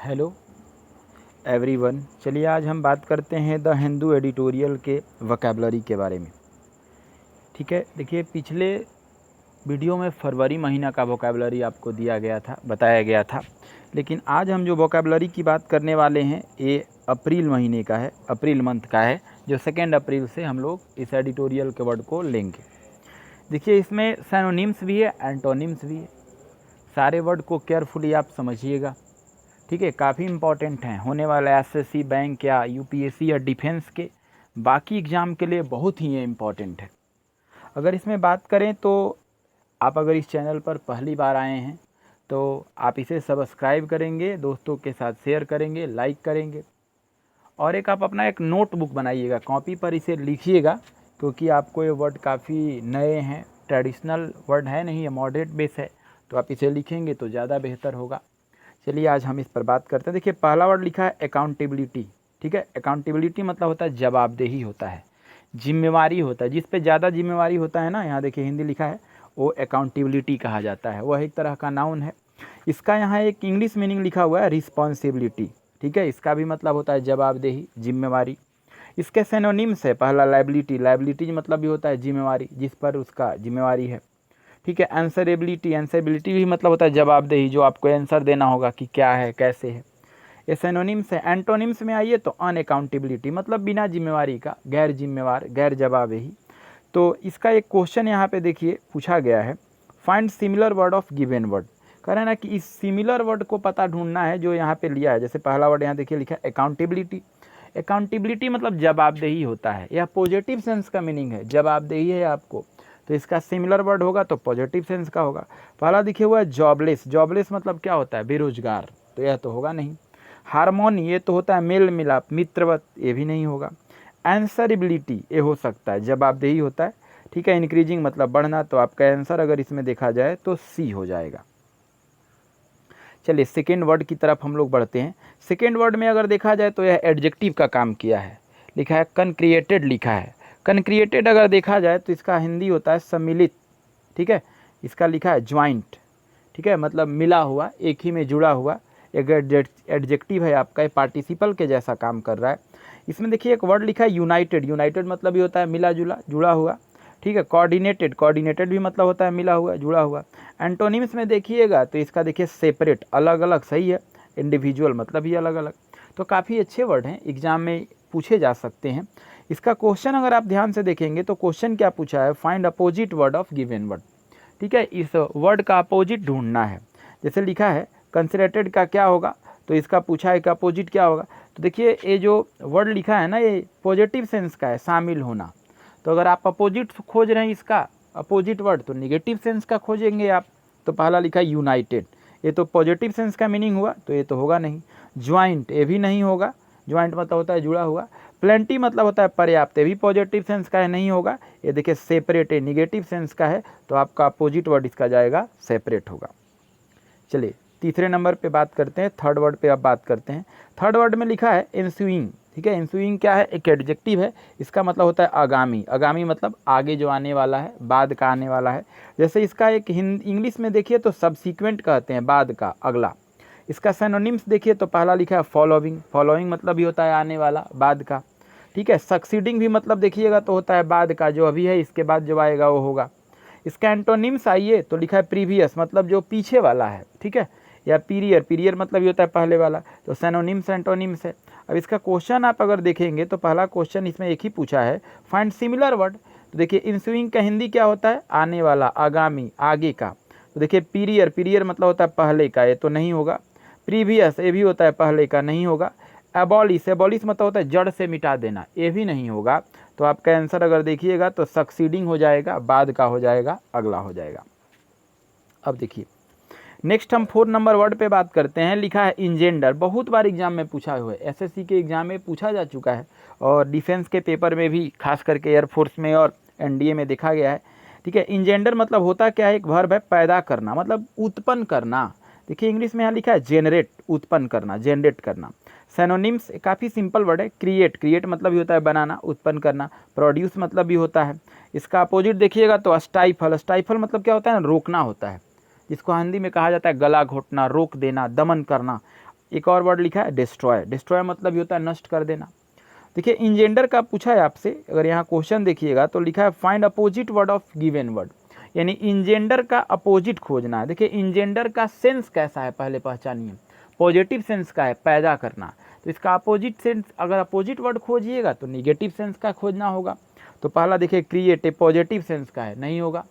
Hello everyone. चलिए आज हम बात करते हैं द हिंदू एडिटोरियल के वोकैबुलरी के बारे में। ठीक है, देखिए पिछले वीडियो में फरवरी महीना का वोकैबुलरी आपको दिया गया था, बताया गया था, लेकिन आज हम जो वोकैबुलरी की बात करने वाले हैं ये अप्रैल महीने का है, अप्रैल मंथ का है, जो 2 अप्रैल से हम लोग इस एडिटोरियल के वर्ड को लेंगे। देखिए इसमें सिनोनिम्स भी है, एंटोनिम्स भी है। सारे वर्ड को केयरफुली आप समझिएगा, ठीक है। काफ़ी इंपॉर्टेंट हैं, होने वाला एसएससी, बैंक या यूपीएससी या डिफेंस के बाकी एग्ज़ाम के लिए बहुत ही ये इम्पॉर्टेंट है। अगर इसमें बात करें तो आप अगर इस चैनल पर पहली बार आए हैं तो आप इसे सब्सक्राइब करेंगे, दोस्तों के साथ शेयर करेंगे, लाइक करेंगे, और आप अपना एक नोटबुक बनाइएगा, कॉपी पर इसे लिखिएगा, क्योंकि आपको ये वर्ड काफ़ी नए हैं, ट्रेडिशनल वर्ड है नहीं, ये मॉडरेट बेस है, तो आप इसे लिखेंगे तो ज़्यादा बेहतर होगा। चलिए आज हम इस पर बात करते हैं। देखिए पहला वर्ड लिखा है अकाउंटेबिलिटी। ठीक है, अकाउंटेबिलिटी मतलब होता है जवाबदेही होता है, जिम्मेवारी होता है। जिस पे ज़्यादा जिम्मेवारी होता है ना, यहाँ देखिए हिंदी लिखा है, वो अकाउंटेबिलिटी कहा जाता है। वह एक तरह का नाउन है। इसका यहाँ एक इंग्लिश मीनिंग लिखा हुआ है रिस्पॉन्सिबिलिटी। ठीक है, इसका भी मतलब होता है जवाबदेही, जिम्मेवारी। इसके सिनोनिम्स है, पहला लायबिलिटी। लायबिलिटी मतलब भी होता है जिम्मेवारी, जिस पर उसका जिम्मेवारी है। ठीक है, आंसरेबिलिटी। आंसरेबिलिटी भी मतलब होता है जवाबदेही, जो आपको आंसर देना होगा कि क्या है, कैसे है। ये सिनोनिम्स है। एंटोनिम्स में आइए तो अनअकाउंटेबिलिटी मतलब बिना जिम्मेवारी का, गैर जिम्मेवार, गैर जवाबदेही। तो इसका एक क्वेश्चन यहाँ पे देखिए पूछा गया है, find similar word of given word. कह रहे हैं ना कि इस सिमिलर वर्ड को पता ढूंढना है जो यहाँ पे लिया है। जैसे पहला वर्ड यहाँ देखिए लिखा है अकाउंटेबिलिटी। अकाउंटेबिलिटी मतलब जवाबदेही होता है, यह पॉजिटिव सेंस का मीनिंग है, जवाबदेही है आपको, तो इसका सिमिलर वर्ड होगा तो पॉजिटिव सेंस का होगा। पहला दिखे हुआ है जॉबलेस। जॉबलेस मतलब क्या होता है, बेरोजगार, तो यह तो होगा नहीं। हारमोनी, ये तो होता है मेल मिलाप, मित्रवत, ये भी नहीं होगा। आंसरेबिलिटी, ये हो सकता है जवाबदेही होता है। ठीक है, इंक्रीजिंग मतलब बढ़ना, तो आपका आंसर अगर इसमें देखा जाए तो सी हो जाएगा। चलिए सेकेंड वर्ड की तरफ हम लोग बढ़ते हैं। सेकेंड वर्ड में अगर देखा जाए तो यह एडजेक्टिव का काम किया है, लिखा है कनक्रिएटेड लिखा है। कनक्रिएटेड अगर देखा जाए तो इसका हिंदी होता है सम्मिलित। ठीक है, इसका लिखा है ज्वाइंट। ठीक है, मतलब मिला हुआ, एक ही में जुड़ा हुआ। एक एडजेक्टिव है आपका, पार्टिसिपल के जैसा काम कर रहा है। इसमें देखिए एक वर्ड लिखा है यूनाइटेड। यूनाइटेड मतलब ये होता है मिला जुला, जुड़ा हुआ। ठीक है, कोऑर्डिनेटेड। कोऑर्डिनेटेड भी मतलब होता है मिला हुआ, जुड़ा हुआ। एंटोनिम्स में देखिएगा तो इसका देखिए सेपरेट, अलग अलग, सही है। इंडिविजुअल मतलब ही अलग अलग। तो काफ़ी अच्छे वर्ड हैं, एग्जाम में पूछे जा सकते हैं। इसका क्वेश्चन अगर आप ध्यान से देखेंगे तो क्वेश्चन क्या पूछा है, find opposite word of given word. ठीक है, इस वर्ड का अपोजिट ढूंढना है। जैसे लिखा है कंसिडरेटेड का क्या होगा, तो इसका पूछा है कि अपोजिट क्या होगा। तो देखिए ये जो वर्ड लिखा है ना, ये पॉजिटिव सेंस का है, शामिल होना। तो अगर आप अपोजिट खोज रहे हैं इसका अपोजिट वर्ड, तो निगेटिव सेंस का खोजेंगे आप। तो पहला लिखा है यूनाइटेड, ये तो पॉजिटिव सेंस का मीनिंग हुआ, तो ये तो होगा नहीं। ज्वाइंट, ये भी नहीं होगा, ज्वाइंट मतलब होता है जुड़ा हुआ। प्लेंटी मतलब होता है पर्याप्त, ये भी पॉजिटिव सेंस का है, नहीं होगा। ये देखिए सेपरेट है, निगेटिव सेंस का है, तो आपका अपोजिट वर्ड इसका जाएगा सेपरेट होगा। चलिए तीसरे नंबर पे बात करते हैं, थर्ड वर्ड पे अब बात करते हैं। थर्ड वर्ड में लिखा है एंसुइंग। ठीक है, एंसुइंग क्या है, एक एडजेक्टिव है, इसका मतलब होता है आगामी। आगामी मतलब आगे जो आने वाला है, बाद का आने वाला है। जैसे इसका एक इंग्लिश में देखिए तो सबसीक्वेंट कहते हैं, बाद का, अगला। इसका सिनोनिम्स देखिए तो पहला लिखा है फॉलोइंग। फॉलोइंग मतलब भी होता है आने वाला, बाद का। ठीक है, सक्सीडिंग भी मतलब देखिएगा तो होता है बाद का, जो अभी है इसके बाद जो आएगा वो होगा। इसका एंटोनिम्स आइए तो लिखा है प्रीवियस मतलब जो पीछे वाला है। ठीक है, या पीरियर, पीरियर मतलब ये होता है पहले वाला। तो सिनोनिम्स एंटोनिम्स है। अब इसका क्वेश्चन आप अगर देखेंगे तो पहला क्वेश्चन इसमें एक ही पूछा है, फाइंड सिमिलर वर्ड। तो देखिए इंसुइंग का हिंदी क्या होता है, आने वाला, आगामी, आगे का। तो देखिए पीरियर, पीरियर मतलब होता है पहले का, ये तो नहीं होगा। प्रीवियस, ये भी होता है पहले का, नहीं होगा। एबॉलिश, एबॉलिश मतलब होता है जड़ से मिटा देना, ये भी नहीं होगा। तो आपका आंसर अगर देखिएगा तो सक्सीडिंग हो जाएगा, बाद का हो जाएगा, अगला हो जाएगा। अब देखिए नेक्स्ट हम 4 नंबर वर्ड पे बात करते हैं, लिखा है इंजेंडर। बहुत बार एग्जाम में पूछा हुआ है, एसएससी के एग्जाम में पूछा जा चुका है, और डिफेंस के पेपर में भी, खास करके एयरफोर्स में और एनडीए में देखा गया है। ठीक है, इंजेंडर मतलब होता क्या है, एक वर्ब है, पैदा करना, मतलब उत्पन्न करना। देखिए इंग्लिश में यहाँ लिखा है जेनरेट, उत्पन्न करना, जनरेट करना। सिनोनिम्स काफ़ी सिंपल वर्ड है, क्रिएट। क्रिएट मतलब भी होता है बनाना, उत्पन्न करना। प्रोड्यूस मतलब भी होता है। इसका अपोजिट देखिएगा तो स्टाइफल। स्टाइफल मतलब क्या होता है ना, रोकना होता है, जिसको हिंदी में कहा जाता है गला घोटना, रोक देना, दमन करना। एक और वर्ड लिखा है डिस्ट्रॉय, डिस्ट्रॉय मतलब ही होता है नष्ट कर देना। देखिए इंजेंडर का पूछा है आपसे, अगर यहाँ क्वेश्चन देखिएगा तो लिखा है find opposite word of given word, यानी इंजेंडर का अपोजिट खोजना है। देखिए इंजेंडर का सेंस कैसा है पहले पहचानिए, पॉजिटिव सेंस का है, पैदा करना, तो इसका अपोजिट सेंस अगर अपोजिट वर्ड खोजिएगा तो निगेटिव सेंस का खोजना होगा। तो पहला देखिए क्रिएट, पॉजिटिव सेंस का है, नहीं होगा।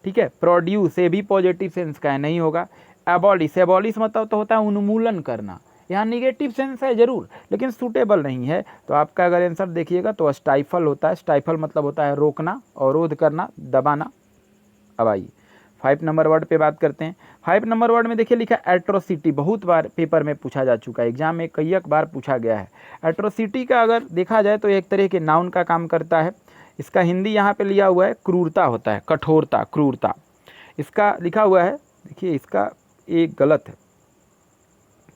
ठीक है, प्रोड्यूस, ये भी पॉजिटिव सेंस का है, नहीं होगा। एबॉलिश, एबॉलिश मतलब तो होता है उन्मूलन करना, यहाँ निगेटिव सेंस है जरूर लेकिन सूटेबल नहीं है। तो आपका अगर आंसर देखिएगा तो स्टाइफल होता है, स्टाइफल मतलब होता है रोकना, अवरोध करना, दबाना। अब आइए 5 नंबर वर्ड पे बात करते हैं। 5 नंबर वर्ड में देखिए लिखा एट्रोसिटी, बहुत बार पेपर में पूछा जा चुका है, एग्जाम में कई बार पूछा गया है। एट्रोसिटी का अगर देखा जाए तो एक तरह के नाउन का काम करता है। इसका हिंदी यहाँ पे लिया हुआ है क्रूरता होता है, कठोरता, क्रूरता इसका लिखा हुआ है। देखिए इसका एक गलत है,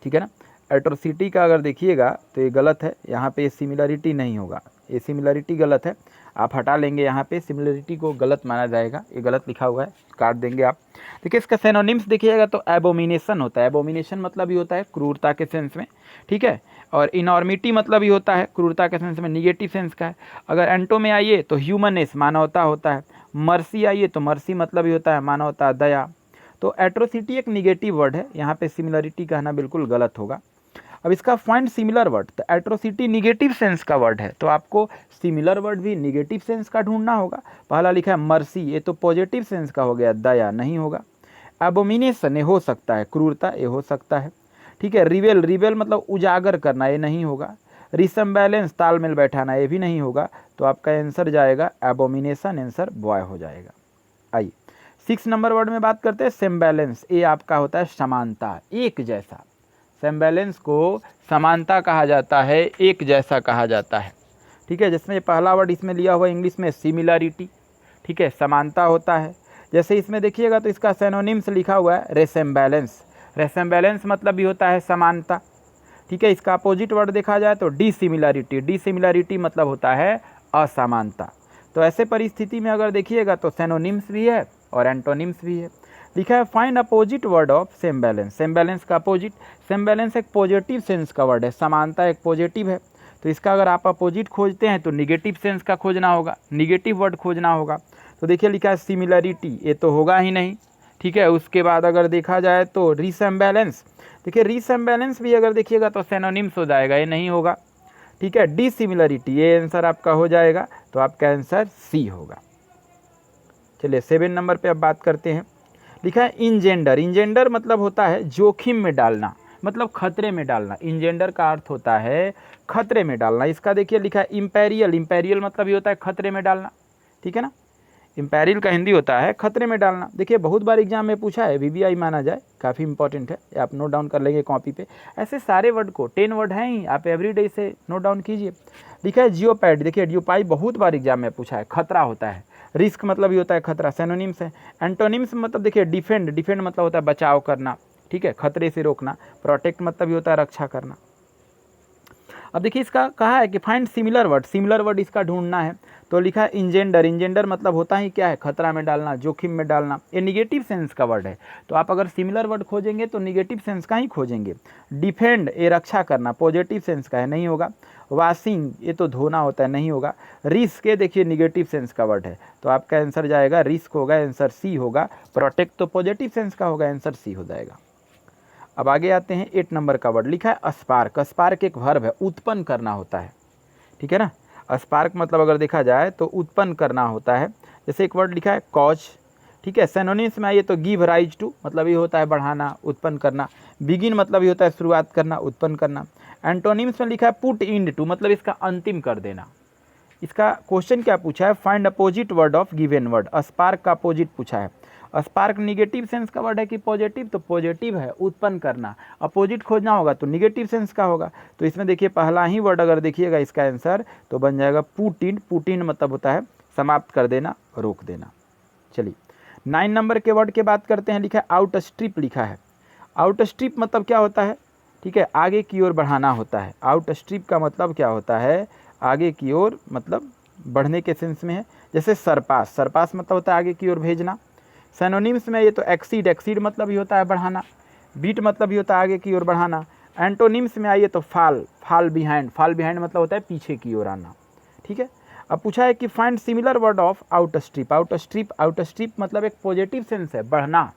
ठीक है ना, एट्रोसिटी का अगर देखिएगा तो ये गलत है, यहाँ पे सिमिलरिटी नहीं होगा, ये सिमिलरिटी गलत है, आप हटा लेंगे, यहाँ पे सिमिलरिटी को गलत माना जाएगा, ये गलत लिखा हुआ है, काट देंगे आप। देखिए इसका सिनोनिम्स देखिएगा तो एबोमिनेशन होता है, एबोमिनेशन मतलब ही होता है क्रूरता के सेंस में, ठीक है, और इनॉर्मिटी मतलब ही होता है क्रूरता के सेंस में, निगेटिव सेंस का है। अगर एंटो में आइए तो ह्यूमनेस, मानवता होता है। मर्सी आइए तो मर्सी मतलब ही होता है मानवता, दया। तो एट्रोसिटी एक निगेटिव वर्ड है, यहाँ पे सिमिलरिटी कहना बिल्कुल गलत होगा। अब इसका फाइंड सिमिलर वर्ड, तो एट्रोसिटी निगेटिव सेंस का वर्ड है तो आपको सिमिलर वर्ड भी निगेटिव सेंस का ढूंढना होगा। पहला लिखा है मर्सी, ये तो पॉजिटिव सेंस का हो गया, दया नहीं होगा। एबोमिनेशन ये हो सकता है क्रूरता, ये हो सकता है, ठीक है। रिवेल, रिवेल मतलब उजागर करना, ये नहीं होगा। रिसम्बैलेंस तालमेल बैठाना, ये भी नहीं होगा। तो आपका आंसर जाएगा एबोमिनेशन, आंसर बॉय हो जाएगा। आइए 6 नंबर वर्ड में बात करते हैं सेम्बैलेंस, ये आपका होता है समानता, एक जैसा। सेम्बैलेंस को समानता कहा जाता है, एक जैसा कहा जाता है, ठीक है। जिसमें पहला वर्ड इसमें लिया हुआ इंग्लिश में सिमिलरिटी, ठीक है, समानता होता है। जैसे इसमें देखिएगा तो इसका सिनोनिम्स लिखा हुआ है रेसेम्बैलेंस, रेसेम्बैलेंस मतलब भी होता है समानता, ठीक है। इसका अपोजिट वर्ड देखा जाए तो डिसिमिलरिटी, डिसिमिलरिटी मतलब होता है असमानता। तो ऐसे परिस्थिति में अगर देखिएगा तो सिनोनिम्स भी है और एंटोनिम्स भी है। लिखा है फाइंड अपोजिट वर्ड ऑफ सेम्बैलेंस, सेम्बैलेंस का अपोजिट, सेम्बैलेंस एक पॉजिटिव सेंस का वर्ड है, समानता एक पॉजिटिव है, तो इसका अगर आप अपोजिट खोजते हैं तो निगेटिव सेंस का खोजना होगा, निगेटिव वर्ड खोजना होगा। तो देखिए लिखा है सिमिलरिटी, ये तो होगा ही नहीं, ठीक है। उसके बाद अगर देखा जाए तो रिसेम्बैलेंस, देखिए रिसेम्बैलेंस भी अगर देखिएगा तो सिनोनिम्स हो जाएगा, ये नहीं होगा, ठीक है। डिसिमिलरिटी, ये आंसर आपका हो जाएगा, तो आपका आंसर सी होगा। चलिए 7 नंबर पे अब बात करते हैं। लिखा है इंजेंडर, इंजेंडर मतलब होता है जोखिम में डालना, मतलब खतरे में डालना, इंजेंडर का अर्थ होता है खतरे में डालना। इसका देखिए लिखा है इम्पेरियल, इम्पेरियल मतलब ये होता है खतरे में डालना, ठीक है ना, इम्पेरियल का हिंदी होता है खतरे में डालना। देखिए बहुत बार एग्जाम में पूछा है, वीवीआई माना जाए, काफ़ी इंपॉर्टेंट है, आप नोट डाउन कर लेंगे कॉपी पे। ऐसे सारे वर्ड को 10 वर्ड हैं ही, आप एवरीडे से नोट डाउन कीजिए। लिखा है जियोपैड, देखिए जियोपाई बहुत बार एग्जाम में पूछा है, खतरा होता है। रिस्क मतलब ये होता है खतरा, सिनोनिम्स है। एंटोनिम्स मतलब देखिए डिफेंड, डिफेंड मतलब होता है बचाव करना, ठीक है, खतरे से रोकना। प्रोटेक्ट मतलब ये होता है रक्षा करना। अब देखिए इसका कहा है कि find similar word, similar word इसका ढूंढना है। तो लिखा है इंजेंडर, इंजेंडर मतलब होता ही क्या है, खतरा में डालना, जोखिम में डालना, ये निगेटिव सेंस का वर्ड है। तो आप अगर सिमिलर वर्ड खोजेंगे तो निगेटिव सेंस का ही खोजेंगे। डिफेंड, ये रक्षा करना, पॉजिटिव सेंस का है, नहीं होगा। वॉशिंग, ये तो धोना होता है, नहीं होगा। रिस्क, ये देखिए निगेटिव सेंस का वर्ड है, तो आपका आंसर जाएगा रिस्क होगा, आंसर सी होगा। प्रोटेक्ट तो पॉजिटिव सेंस का होगा, आंसर सी हो जाएगा। अब आगे आते हैं 8 नंबर का वर्ड, लिखा है अस्पार्क, अस्पार्क एक वर्ब है, उत्पन्न करना होता है, ठीक है ना। अस्पार्क मतलब अगर देखा जाए तो उत्पन्न करना होता है। जैसे एक वर्ड लिखा है कॉज, ठीक है, सिनोनिम्स में आइए तो गिव राइज टू मतलब ये होता है बढ़ाना, उत्पन्न करना। बिगिन मतलब ये होता है शुरुआत करना, उत्पन्न करना। एंटोनिम्स में लिखा है पुट इंड टू मतलब इसका अंतिम कर देना। इसका क्वेश्चन क्या पूछा है, find opposite word of given word, अस्पार्क का अपोजिट पूछा है। अस्पार्क निगेटिव सेंस का वर्ड है कि पॉजिटिव, तो पॉजिटिव है, उत्पन्न करना। अपोजिट खोजना होगा तो निगेटिव सेंस का होगा। तो इसमें देखिए पहला ही वर्ड अगर देखिएगा इसका आंसर तो बन जाएगा पुट इन, पुट इन मतलब होता है समाप्त कर देना, रोक देना। चलिए 9 नंबर के वर्ड के बात करते हैं। लिखा है आउट स्ट्रिप, लिखा है आउट स्ट्रिप मतलब क्या होता है, ठीक है, आगे की ओर बढ़ाना होता है। आउट स्ट्रिप का मतलब क्या होता है, आगे की ओर मतलब बढ़ने के सेंस में है। जैसे सरपास, सरपास मतलब होता है आगे की ओर भेजना। सिनोनिम्स में ये तो एक्सीड, एक्सीड मतलब ये होता है बढ़ाना। बीट मतलब ये होता है आगे की ओर बढ़ाना। एंटोनिम्स में आइए तो फाल, फाल बिहाइंड, फाल बिहाइंड मतलब होता है पीछे की ओर आना, ठीक है। अब पूछा है कि फाइंड सिमिलर वर्ड ऑफ आउटस्ट्रिप। आउटस्ट्रिप, आउटस्ट्रिप मतलब एक पॉजिटिव सेंस है, बढ़ना,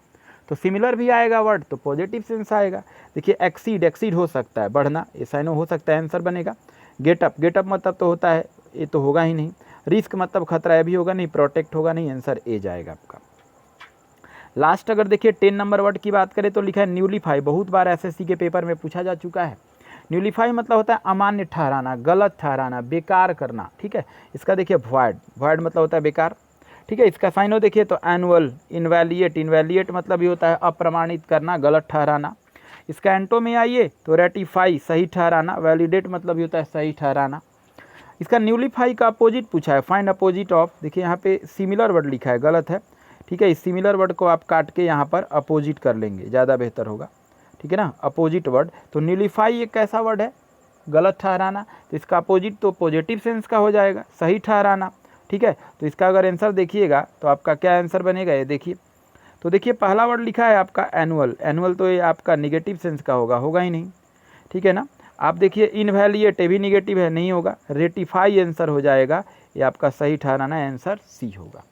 तो सिमिलर भी आएगा वर्ड तो पॉजिटिव सेंस आएगा। देखिए एक्सीड, एक्सीड हो सकता है बढ़ना, ये साइनो हो सकता है, आंसर बनेगा। गेटअप, गेटअप मतलब तो होता है, ये तो होगा ही नहीं। रिस्क मतलब खतरा है, भी होगा नहीं। प्रोटेक्ट होगा नहीं, आंसर ए जाएगा आपका। लास्ट अगर देखिए 10 नंबर वर्ड की बात करें तो लिखा है न्यूलीफाई। बहुत बार एसएससी के पेपर में पूछा जा चुका है। न्यूलीफाई मतलब होता है अमान्य ठहराना, गलत ठहराना, बेकार करना, ठीक है। इसका देखिए वॉइड, वॉइड मतलब होता है बेकार, ठीक है। इसका साइनो देखिए तो एनुअल, इनवैलिएट, इनवैलिएट मतलब ये होता है अप्रमाणित करना, गलत ठहराना। इसका एंटो में आइए तो रेटिफाई, सही ठहराना, वैलिडेट मतलब ये होता है सही ठहराना। इसका न्यूलीफाई का अपोजिट पूछा है, फाइंड अपोजिट ऑफ। देखिए यहाँ पे सिमिलर वर्ड लिखा है, गलत है, ठीक है। इस सिमिलर वर्ड को आप काट के यहाँ पर अपोजिट कर लेंगे, ज़्यादा बेहतर होगा, ठीक है ना। अपोजिट वर्ड, तो न्यूलीफाई एक कैसा वर्ड है, गलत ठहराना, तो इसका अपोजिट तो पॉजिटिव सेंस का हो जाएगा, सही ठहराना, ठीक है। तो इसका अगर आंसर देखिएगा तो आपका क्या आंसर बनेगा, ये देखिए। तो देखिए पहला वर्ड लिखा है आपका एनुअल, एनुअल तो ये आपका निगेटिव सेंस का होगा, होगा ही नहीं, ठीक है ना। आप देखिए इनवैलिएट, ये भी निगेटिव है, नहीं होगा। रेटिफाई आंसर हो जाएगा, ये आपका सही ठहराना, आंसर सी होगा।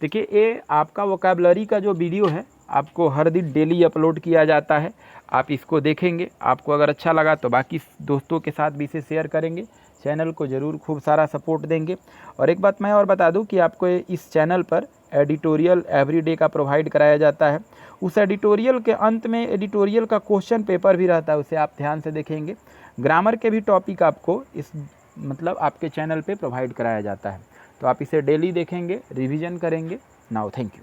देखिए ये आपका वोकैबुलरी का जो वीडियो है आपको हर दिन डेली अपलोड किया जाता है, आप इसको देखेंगे, आपको अगर अच्छा लगा तो बाकी दोस्तों के साथ भी इसे शेयर करेंगे, चैनल को ज़रूर खूब सारा सपोर्ट देंगे। और एक बात मैं और बता दूं कि आपको इस चैनल पर एडिटोरियल एवरीडे का प्रोवाइड कराया जाता है। उस एडिटोरियल के अंत में एडिटोरियल का क्वेश्चन पेपर भी रहता है, उसे आप ध्यान से देखेंगे। ग्रामर के भी टॉपिक आपको इस मतलब आपके चैनल पे प्रोवाइड कराया जाता है, तो आप इसे डेली देखेंगे, रिवीजन करेंगे। Now thank you.